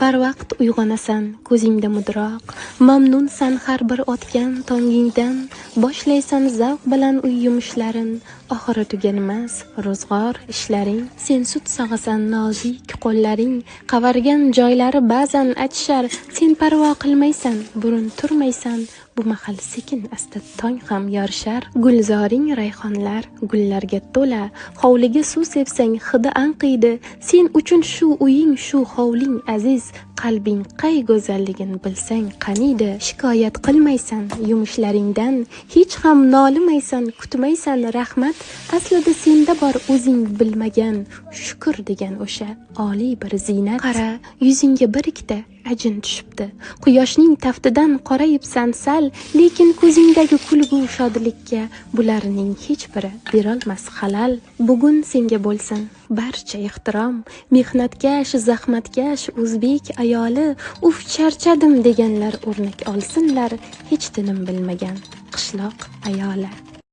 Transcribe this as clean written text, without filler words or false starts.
barvaqt uyg'onasan, ko'zingda mudroq, mamnunsan har bir o'tgan tongingdan, boshlaysan zavq bilan uy yumushlarin, oxiri tuganmas ro'zg'or ishlaring. Sen sut sog'asan nozik qo'llaring, qavargan joylari ba'zan achishar, sen parvo qilmaysan, burun turmaysan, bu mahal sekin asta tong ham yorishar. Gulzoring rayhonlar gullarga to'la, hovliga suv sepsang hidi anqiydi, sen uchun shu uying shu hovling aziz, qalbing qay go'zalligin bilsang qaniydi. Shikoyat qilmaysan yumushlaringdan, hech ham nolimaysan, kutmaysan rahmat, aslida senda bor o'zing bilmagan, shukr degan o'sha oliy bir ziynat. Qara, yuzingga bir ikkita ajin tushibdi, quyoshning taftidan qorayibsan sal, lekin ko'zingdagi kulgu shodlikka bularning hech biri berolmas xalal. Bugun senga bo'lsin barcha ehtirom, mehnatkash zahmatkash o'zbek ayoli, uf charchadim deganlar o'rnak olsinlar, hech tinim bilmagan qishloq ayoli.